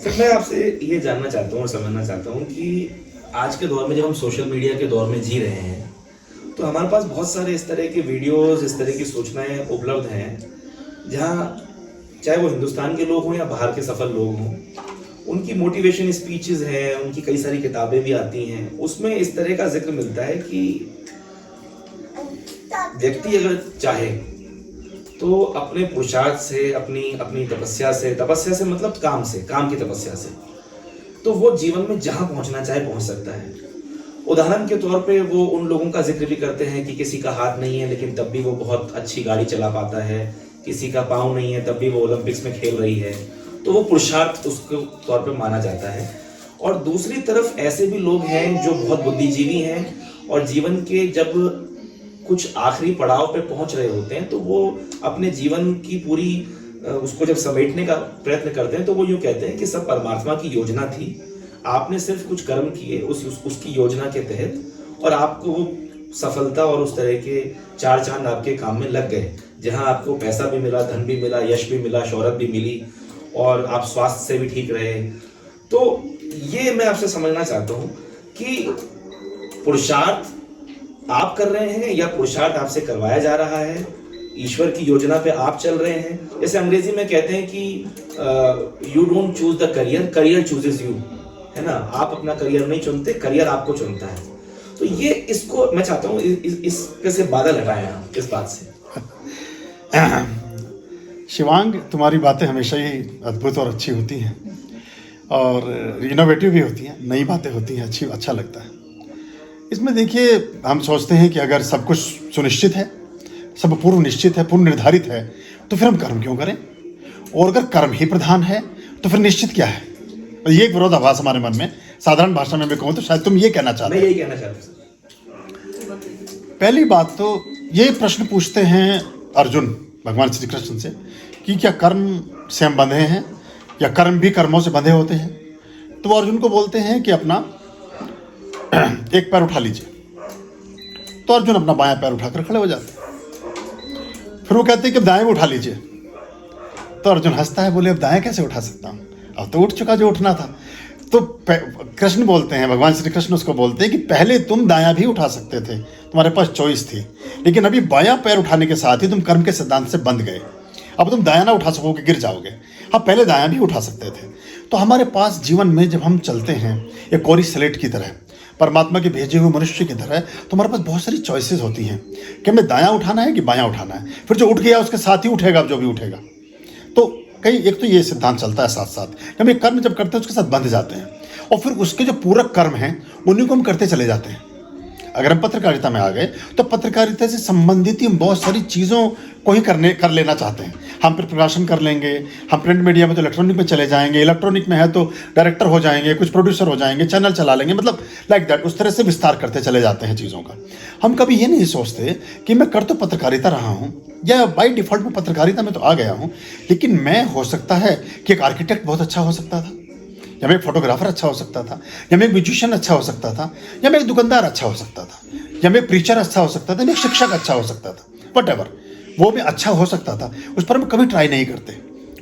Sir मैं आपसे ये जानना चाहता हूँ और समझना चाहता हूँ कि आज के दौर में जब हम सोशल मीडिया के दौर में जी रहे हैं तो हमारे पास बहुत सारे इस तरह के वीडियोस, इस तरह की सूचनाएं उपलब्ध हैं जहाँ चाहे वो हिंदुस्तान के लोग हों या बाहर के सफल लोग हों, उनकी मोटिवेशन स्पीचेस हैं, उनकी कई सारी किताबें भी आती हैं, उसमें इस तरह का जिक्र मिलता है कि व्यक्ति अगर चाहे तो अपने पुरुषार्थ से, अपनी अपनी तपस्या से मतलब काम की तपस्या से, तो वो जीवन में जहां पहुंचना चाहे पहुंच सकता है। उदाहरण के तौर पे वो उन लोगों का जिक्र भी करते हैं कि किसी का हाथ नहीं है लेकिन तब भी वो बहुत अच्छी गाड़ी चला पाता है, किसी का पाँव नहीं है तब भी वो ओलंपिक्स में खेल रही है, तो वो पुरुषार्थ उसके तौर पे माना जाता है। और दूसरी तरफ ऐसे भी लोग हैं जो बहुत बुद्धिजीवी हैं और जीवन के जब कुछ आखिरी पड़ाव पे पहुंच रहे होते हैं तो वो अपने जीवन की पूरी उसको जब समेटने का प्रयत्न करते हैं तो वो यूँ कहते हैं कि सब परमात्मा की योजना थी, आपने सिर्फ कुछ कर्म किए उसकी योजना के तहत और आपको वो सफलता और उस तरह के चार चांद आपके काम में लग गए, जहां आपको पैसा भी मिला, धन भी मिला, यश भी मिला, शोहरत भी मिली और आप स्वास्थ्य से भी ठीक रहे। तो ये मैं आपसे समझना चाहता हूँ कि पुरुषार्थ आप कर रहे हैं या पुरुषार्थ आपसे करवाया जा रहा है, ईश्वर की योजना पे आप चल रहे हैं। जैसे अंग्रेजी में कहते हैं कि you don't choose the career, career chooses you, है ना। आप अपना करियर नहीं चुनते, करियर आपको चुनता है। तो ये इसको मैं चाहता हूँ इसके से बादल हटाएं आप इस बात से। शिवांग, तुम्हारी बातें हमेशा ही अद्भुत और अच्छी होती हैं और इनोवेटिव भी होती हैं, नई बातें होती हैं, अच्छा लगता है। इसमें देखिए, हम सोचते हैं कि अगर सब कुछ सुनिश्चित है, सब पूर्व निश्चित है, पूर्व निर्धारित है, तो फिर हम कर्म क्यों करें? और अगर कर्म ही प्रधान है तो फिर निश्चित क्या है? ये एक विरोधाभास हमारे मन में, साधारण भाषा में मैं कहूँ तो शायद तुम ये कहना चाहते हो। मैं यही कहना चाहता हूँ। पहली बात तो ये प्रश्न पूछते हैं अर्जुन भगवान श्री कृष्ण से कि क्या कर्म से हम बंधे हैं या कर्म भी कर्मों से बंधे होते हैं? तो वो अर्जुन को बोलते हैं कि अपना एक पैर उठा लीजिए। तो अर्जुन अपना बायां पैर उठाकर खड़े हो जाते हैं। फिर वो कहते हैं कि अब दाएं भी उठा लीजिए। तो अर्जुन हंसता है, बोले अब दाएं कैसे उठा सकता हूँ, अब तो उठ चुका जो उठना था। तो कृष्ण बोलते हैं, भगवान श्री कृष्ण उसको बोलते हैं कि पहले तुम दायां भी उठा सकते थे, तुम्हारे पास चॉइस थी, लेकिन अभी बायां पैर उठाने के साथ ही तुम कर्म के सिद्धांत से बंध गए। अब तुम दायां ना उठा सकोगे, गिर जाओगे। हाँ, पहले दायां भी उठा सकते थे। तो हमारे पास जीवन में जब हम चलते हैं एक कोरी स्लेट की तरह, परमात्मा के भेजे हुए मनुष्य की तरह, तो हमारे पास बहुत सारी चॉइसेस होती हैं कि हमें दायां उठाना है कि बायां उठाना है। फिर जो उठ गया उसके साथ ही उठेगा, जो भी उठेगा। तो कई एक तो ये सिद्धांत चलता है साथ साथ, हम एक कर्म जब करते हैं उसके साथ बंध जाते हैं और फिर उसके जो पूरक कर्म हैं उन्हीं को हम करते चले जाते हैं। अगर हम पत्रकारिता में आ गए तो पत्रकारिता से संबंधित ही हम बहुत सारी चीज़ों को ही कर लेना चाहते हैं। हम फिर प्रकाशन कर लेंगे, हम प्रिंट मीडिया में तो इलेक्ट्रॉनिक में चले जाएंगे, इलेक्ट्रॉनिक में है तो डायरेक्टर हो जाएंगे, कुछ प्रोड्यूसर हो जाएंगे, चैनल चला लेंगे, मतलब लाइक दैट, उस तरह से विस्तार करते चले जाते हैं चीज़ों का। हम कभी ये नहीं सोचते कि मैं कर तो पत्रकारिता रहा हूँ या बाई डिफ़ॉल्ट में पत्रकारिता में तो आ गया हूँ, लेकिन मैं हो सकता है कि एक आर्किटेक्ट बहुत अच्छा हो सकता था, या मैं एक फोटोग्राफर अच्छा हो सकता था, या मैं एक म्यूजिशियन अच्छा हो सकता था, या मैं एक दुकानदार अच्छा हो सकता था, या मैं एक प्रीचर अच्छा हो सकता था, मैं एक शिक्षक अच्छा हो सकता था, वट वो भी अच्छा हो सकता था। उस पर हम कभी ट्राई नहीं करते।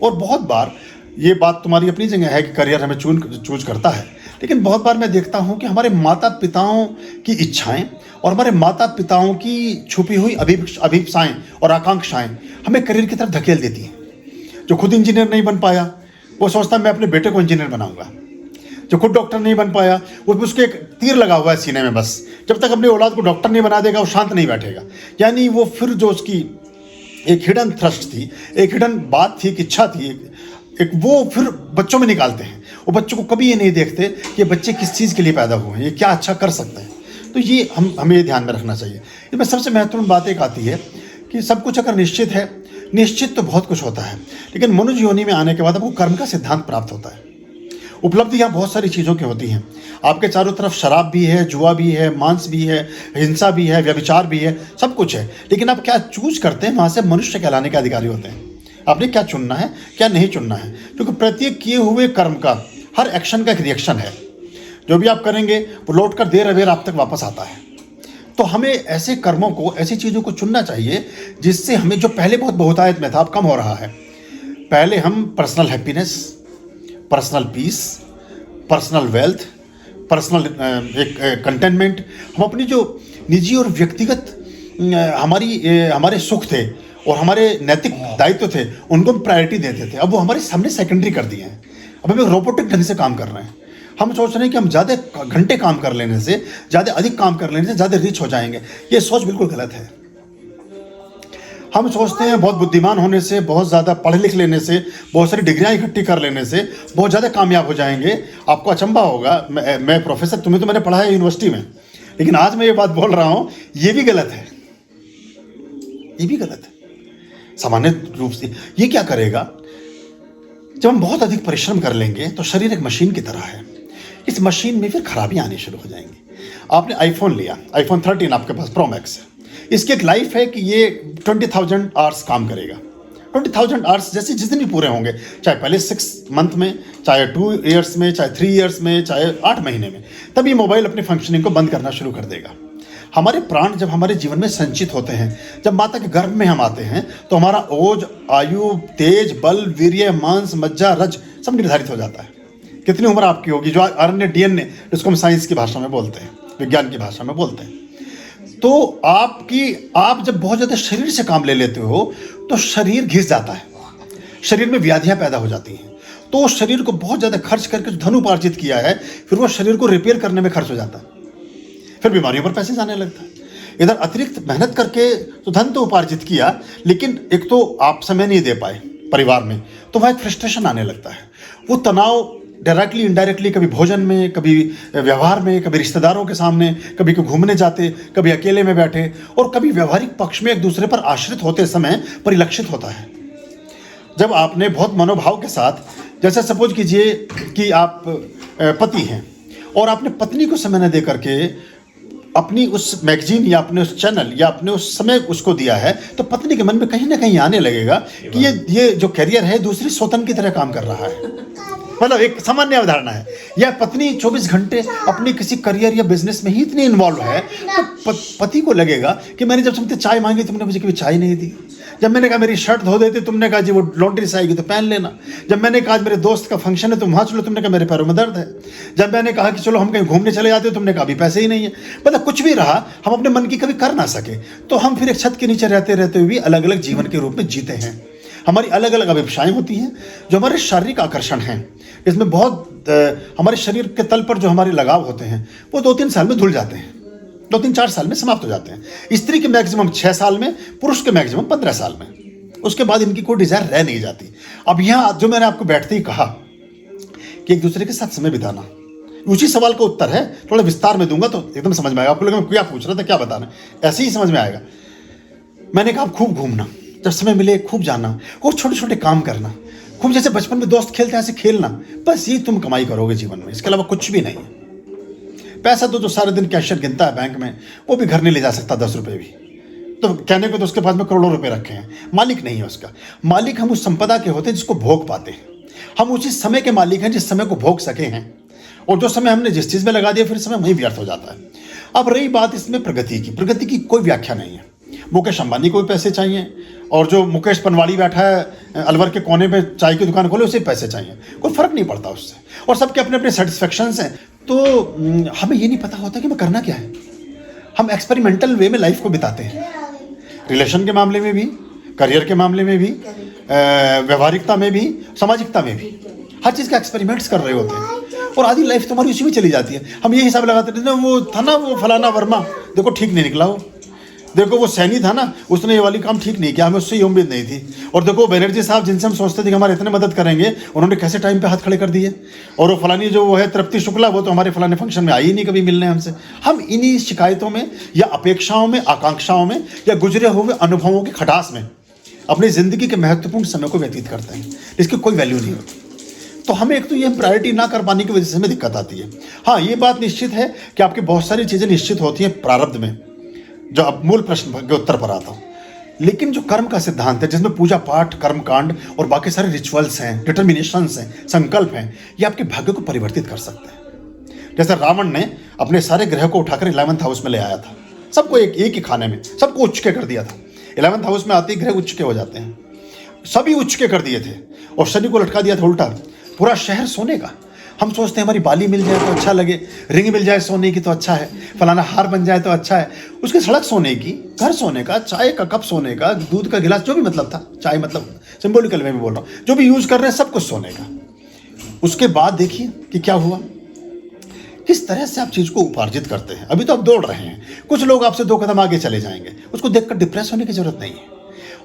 और बहुत बार ये बात तुम्हारी अपनी जगह है कि करियर हमें चूज करता है, लेकिन बहुत बार मैं देखता हूँ कि हमारे माता पिताओं की इच्छाएं और हमारे माता पिताओं की छुपी हुई अभिप्साएं और आकांक्षाएं हमें करियर की तरफ धकेल देती हैं। जो खुद इंजीनियर नहीं बन पाया वो सोचता है मैं अपने बेटे को इंजीनियर बनाऊंगा। जो खुद डॉक्टर नहीं बन पाया वो उसके एक तीर लगा हुआ है सीने में, बस जब तक अपनी औलाद को डॉक्टर नहीं बना देगा वो शांत नहीं बैठेगा। यानी वो फिर जो उसकी एक हिडन थ्रस्ट थी, एक हिडन बात थी, एक इच्छा थी, एक वो फिर बच्चों में निकालते हैं। वो बच्चों को कभी ये नहीं देखते कि बच्चे किस चीज़ के लिए पैदा हुए हैं, ये क्या अच्छा कर सकते हैं। तो ये हमें ये ध्यान में रखना चाहिए। इसमें सबसे महत्वपूर्ण बात एक आती है कि सब कुछ अगर निश्चित है, निश्चित तो बहुत कुछ होता है, लेकिन मनुष्य योनि में आने के बाद आपको कर्म का सिद्धांत प्राप्त होता है। उपलब्धियाँ बहुत सारी चीज़ों की होती हैं। आपके चारों तरफ शराब भी है, जुआ भी है, मांस भी है, हिंसा भी है, व्यभिचार भी है, सब कुछ है, लेकिन आप क्या चूज करते हैं, वहाँ से मनुष्य कहलाने के अधिकारी होते हैं। आपने क्या चुनना है, क्या नहीं चुनना है, क्योंकि प्रत्येक किए हुए कर्म का, हर एक्शन का एक रिएक्शन है। जो भी आप करेंगे वो लौट कर देर अबेर आप तक वापस आता है। तो हमें ऐसे कर्मों को, ऐसी चीज़ों को चुनना चाहिए जिससे हमें, जो पहले बहुत बहुतायत में था अब कम हो रहा है। पहले हम personal happiness, personal peace, personal wealth, personal एक कंटेनमेंट। हम अपनी जो निजी और व्यक्तिगत हमारे सुख थे और हमारे नैतिक दायित्व थे, उनको हम प्रायोरिटी देते थे। अब वो हमारे सामने सेकेंडरी कर दिए हैं। अब हम एक रोबोटिक ढंग से काम कर रहे हैं। हम सोच रहे हैं कि हम ज़्यादा घंटे काम कर लेने से, ज़्यादा अधिक काम कर लेने से ज़्यादा रिच हो जाएंगे। ये सोच बिल्कुल गलत है। हम सोचते हैं बहुत बुद्धिमान होने से, बहुत ज़्यादा पढ़ लिख लेने से, बहुत सारी डिग्रियाँ इकट्ठी कर लेने से बहुत ज़्यादा कामयाब हो जाएंगे। आपको अचंभा होगा, मैं प्रोफेसर, तुम्हें तो मैंने पढ़ा है यूनिवर्सिटी में, लेकिन आज मैं ये बात बोल रहा हूँ, ये भी गलत है, ये भी गलत है। सामान्य रूप से ये क्या करेगा, जब हम बहुत अधिक परिश्रम कर लेंगे तो शरीर एक मशीन की तरह है। इस मशीन में फिर खराबियाँ आनी शुरू हो जाएंगी। आपने आईफोन लिया, आईफोन 13 आपके पास प्रो मैक्स है। इसकी एक लाइफ है कि ये 20,000 आवर्स काम करेगा। 20,000 आवर्स जैसे जिस दिन भी पूरे होंगे, चाहे पहले 6 मंथ में, चाहे 2 ईयर्स में, चाहे 3 ईयर्स में, चाहे 8 महीने में, तब ये मोबाइल अपनी फंक्शनिंग को बंद करना शुरू कर देगा। हमारे प्राण जब हमारे जीवन में संचित होते हैं, जब माता के गर्भ में हम आते हैं, तो हमारा ओज, आयु, तेज, बल, वीर्य, मांस, मज्जा, रज सब निर्धारित हो जाता है। कितनी उम्र आपकी होगी, जो RNA DNA जिसको हम साइंस की भाषा में बोलते हैं, विज्ञान की भाषा में बोलते हैं। तो आप जब बहुत ज़्यादा शरीर से काम ले लेते हो तो शरीर घिस जाता है, शरीर में व्याधियाँ पैदा हो जाती हैं। तो शरीर को बहुत ज़्यादा खर्च करके जो धन उपार्जित किया है, फिर वो शरीर को रिपेयर करने में खर्च हो जाता है, फिर बीमारियों पर पैसे जाने लगता है। इधर अतिरिक्त मेहनत करके तो धन तो उपार्जित किया, लेकिन एक तो आप समय नहीं दे पाए परिवार में, तो वह एक फ्रस्ट्रेशन आने लगता है। वो तनाव डायरेक्टली इनडायरेक्टली, कभी भोजन में, कभी व्यवहार में, कभी रिश्तेदारों के सामने, कभी घूमने जाते, कभी अकेले में बैठे, और कभी व्यवहारिक पक्ष में एक दूसरे पर आश्रित होते समय परिलक्षित होता है। जब आपने बहुत मनोभाव के साथ, जैसे सपोज कीजिए कि आप पति हैं और आपने पत्नी को समय न दे करके अपनी उस मैगजीन या अपने उस चैनल या अपने उस समय उसको दिया है, तो पत्नी के मन में कहीं ना कहीं आने लगेगा कि ये जो करियर है दूसरी स्वतंत्र की तरह काम कर रहा है। मतलब एक सामान्य अवधारणा है। या पत्नी 24 घंटे अपनी किसी करियर या बिजनेस में ही इतनी इन्वॉल्व है, तो पति को लगेगा कि मैंने जब तुमसे चाय मांगी तुमने मुझे कभी चाय नहीं दी। जब मैंने कहा मेरी शर्ट धो देते, तुमने कहा जी वो लॉन्ड्री से आएगी तो पहन लेना। जब मैंने कहा मेरे दोस्त का फंक्शन है तुम वहाँ चलो, तुमने कहा मेरे पैरों में दर्द है। जब मैंने कहा कि चलो हम कहीं घूमने चले जाते, तुमने कहा अभी पैसे ही नहीं है। मतलब कुछ भी रहा, हम अपने मन की कभी कर ना सके, तो हम फिर एक छत के नीचे रहते रहते हुए भी अलग अलग जीवन के रूप में जीते हैं। हमारी अलग अलग अभिप्साएं होती हैं। जो हमारे शारीरिक आकर्षण हैं, इसमें बहुत हमारे शरीर के तल पर जो हमारे लगाव होते हैं, वो 2-3 साल में धुल जाते हैं, 2-3-4 साल में समाप्त हो जाते हैं। स्त्री के मैक्सिमम 6 साल में, पुरुष के मैक्सिमम 15 साल में। उसके बाद इनकी कोई डिजायर रह नहीं जाती। अब यहाँ जो मैंने आपको बैठते ही कहा कि एक दूसरे के साथ समय बिताना, उसी सवाल का उत्तर है, थोड़ा विस्तार में दूंगा तो एकदम समझ में आएगा। आपको लगेगा मैं क्या पूछ रहा था, क्या बताना, ऐसे ही समझ में आएगा। मैंने कहा खूब घूमना, जब समय मिले खूब जाना, और छोटे छोटे काम करना, खूब जैसे बचपन में दोस्त खेलते हैं ऐसे खेलना। बस ये तुम कमाई करोगे जीवन में, इसके अलावा कुछ भी नहीं है। पैसा तो जो सारे दिन कैशियर गिनता है बैंक में, वो भी घर नहीं ले जा सकता 10 रुपये भी। तो कहने को तो उसके पास में करोड़ों रुपए रखे हैं, मालिक नहीं है उसका। मालिक हम उस संपदा के होते हैं जिसको भोग पाते हैं। हम उसी समय के मालिक हैं जिस समय को भोग सके हैं, और जो समय हमने जिस चीज़ में लगा दिया फिर समय वहीं व्यर्थ हो जाता है। अब रही बात इसमें प्रगति की कोई व्याख्या नहीं है। मुकेश अंबानी को भी पैसे चाहिए, और जो मुकेश पनवाड़ी बैठा है अलवर के कोने में चाय की दुकान खोले उसे पैसे चाहिए, कोई फर्क नहीं पड़ता उससे, और सबके अपने अपने सेटिस्फेक्शंस हैं। तो हमें ये नहीं पता होता कि मैं करना क्या है। हम एक्सपेरिमेंटल वे में लाइफ को बिताते हैं, रिलेशन के मामले में भी, करियर के मामले में भी, व्यवहारिकता में भी, सामाजिकता में भी, हर चीज़ का एक्सपेरिमेंट्स कर रहे होते हैं, और आधी लाइफ तुम्हारी उसी में चली जाती है। हम ये हिसाब लगाते थे, वो था ना वो फलाना वर्मा, देखो ठीक नहीं निकला, वो देखो वो सैनी था ना, उसने ये वाली काम ठीक नहीं किया, हमें उससे ये उम्मीद नहीं थी। और देखो बनर्जी साहब जिनसे हम सोचते थे कि हमारे इतने मदद करेंगे, उन्होंने कैसे टाइम पे हाथ खड़े कर दिए। और वो फलानी जो वो है तृप्ति शुक्ला, वो तो हमारे फलाने फंक्शन में आई ही नहीं कभी मिलने हमसे। हम इन्हीं शिकायतों में या अपेक्षाओं में, आकांक्षाओं में, या गुजरे हुए अनुभवों की खटास में अपनी ज़िंदगी के महत्वपूर्ण समय को व्यतीत करते हैं, इसकी कोई वैल्यू नहीं होती। तो हमें एक तो ये प्रायोरिटी ना कर पाने की वजह से हमें दिक्कत आती है। हाँ, ये बात निश्चित है कि आपकी बहुत सारी चीज़ें निश्चित होती हैं प्रारब्ध में। जो अब मूल प्रश्न के उत्तर पर आता हूँ, लेकिन जो कर्म का सिद्धांत है, जिसमें पूजा पाठ, कर्म कांड और बाकी सारे रिचुअल्स हैं, डिटर्मिनेशंस हैं, संकल्प हैं, ये आपके भाग्य को परिवर्तित कर सकते हैं। जैसे रावण ने अपने सारे ग्रह को उठाकर 11th हाउस में ले आया था, सबको एक ही खाने में, सबको उच्चके कर दिया था। 11th हाउस में आते ही ग्रह उच्चके हो जाते हैं, सभी उच्चके कर दिए थे, और शनि को लटका दिया था उल्टा। पूरा शहर सोने का। हम सोचते हैं हमारी बाली मिल जाए तो अच्छा लगे, रिंग मिल जाए सोने की तो अच्छा है, फलाना हार बन जाए तो अच्छा है। उसकी सड़क सोने की, घर सोने का, चाय का कप सोने का, दूध का गिलास, जो भी मतलब था, चाय मतलब सिंबॉलिकल में भी बोल रहा हूँ, जो भी यूज कर रहे हैं सब कुछ सोने का। उसके बाद देखिए कि क्या हुआ, किस तरह से आप चीज़ को उपार्जित करते हैं। अभी तो आप दौड़ रहे हैं, कुछ लोग आपसे 2 कदम आगे चले जाएंगे, उसको देखकर डिप्रेस होने की जरूरत नहीं है।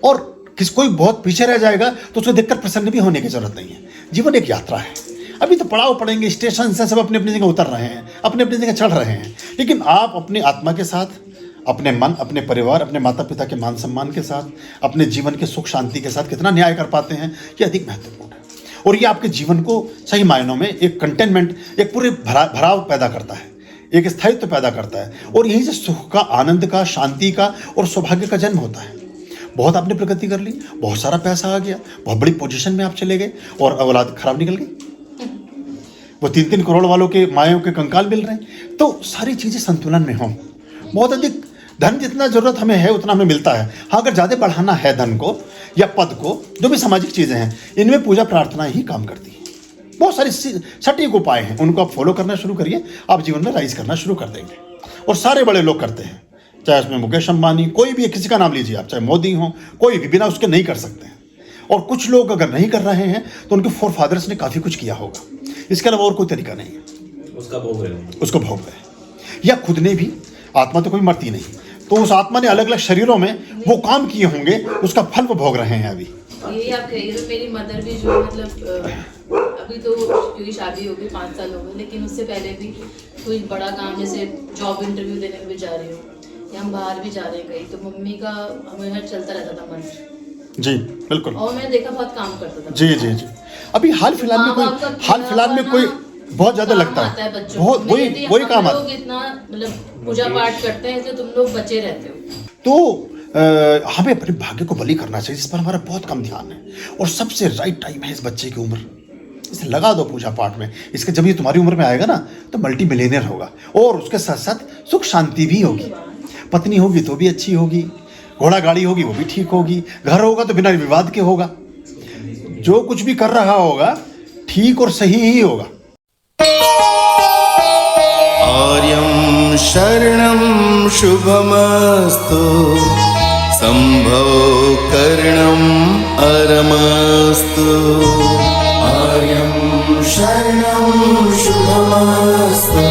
और कोई बहुत पीछे रह जाएगा तो उसको देखकर प्रसन्न भी होने की जरूरत नहीं है। जीवन एक यात्रा है, अभी तो पड़ाव पड़ेंगे, स्टेशन से सब अपनी अपनी जगह उतर रहे हैं, अपनी अपनी जगह चढ़ रहे हैं। लेकिन आप अपनी आत्मा के साथ, अपने मन, अपने परिवार, अपने माता पिता के मान सम्मान के साथ, अपने जीवन के सुख शांति के साथ कितना न्याय कर पाते हैं, ये अधिक महत्वपूर्ण है। और ये आपके जीवन को सही मायनों में एक कंटेनमेंट, एक पूरे भराव पैदा करता है, एक स्थायित्व पैदा करता है। और यहीं से सुख का, आनंद का, शांति का और सौभाग्य का जन्म होता है। बहुत आपने प्रगति कर ली, बहुत सारा पैसा आ गया, बहुत बड़ी पोजीशन में आप चले गए और औलाद खराब निकल गई, वो 3-3 करोड़ वालों के मायों के कंकाल मिल रहे हैं। तो सारी चीज़ें संतुलन में हों। बहुत अधिक धन जितना जरूरत हमें है उतना हमें मिलता है। हाँ, अगर ज़्यादा बढ़ाना है धन को या पद को, जो भी सामाजिक चीज़ें हैं, इनमें पूजा प्रार्थना ही काम करती है। बहुत सारी सटीक उपाय हैं, उनको आप फॉलो करना शुरू करिए, आप जीवन में राइज करना शुरू कर देंगे। और सारे बड़े लोग करते हैं, चाहे उसमें मुकेश अंबानी, कोई भी, किसी का नाम लीजिए आप, चाहे मोदी हो, कोई भी, बिना उसके नहीं कर सकते हैं। और कुछ लोग अगर नहीं कर रहे हैं तो उनके फोर फादर्स ने काफ़ी कुछ किया होगा, इसके अलावा और कोई तरीका नहीं है। उसका भोग रहे, उसको भोग रहे, या खुद ने भी, आत्मा तो कोई मरती नहीं, तो उस आत्मा ने अलग अलग शरीरों में वो काम किए होंगे, उसका फल वो भोग रहे हैं अभी। यही आप कह रही हो। मेरी मदर भी जो मतलब अभी तो क्योंकि शादी हो गई 5 साल हो गए, लेकिन उससे पहले भी कोई बड़ा काम, जैसे जॉब इंटरव्यू देने में भी जा रही हो या हम बाहर भी जा रहे हैं कहीं, तो मम्मी का हमेशा चलता रहता था मंत्र। जी बिल्कुल। और मैंने देखा बहुत काम करता था। जी जी जी। अभी हाल फिलहाल में कोई बहुत ज्यादा लगता है, बहुत वही काम आता है। इतना मतलब पूजा पाठ करते हैं तो तुम लोग बचे रहते हो। तो हमें अपने भाग्य को बलि करना चाहिए, जिस पर हमारा बहुत कम ध्यान है। और सबसे राइट टाइम है इस बच्चे की उम्र, इसे लगा दो पूजा पाठ में। इसके जब ये तुम्हारी उम्र में आएगा ना तो मल्टी मिलियनर होगा, और उसके साथ साथ सुख शांति भी होगी। पत्नी होगी तो भी अच्छी होगी, घोड़ा गाड़ी होगी वो भी ठीक होगी, घर होगा तो बिना विवाद के होगा, जो कुछ भी कर रहा होगा ठीक और सही ही होगा। आर्यं शरणं शुभमस्तु, संभव करणं अरमस्तु। आर्यं शरणं शुभमस्तु,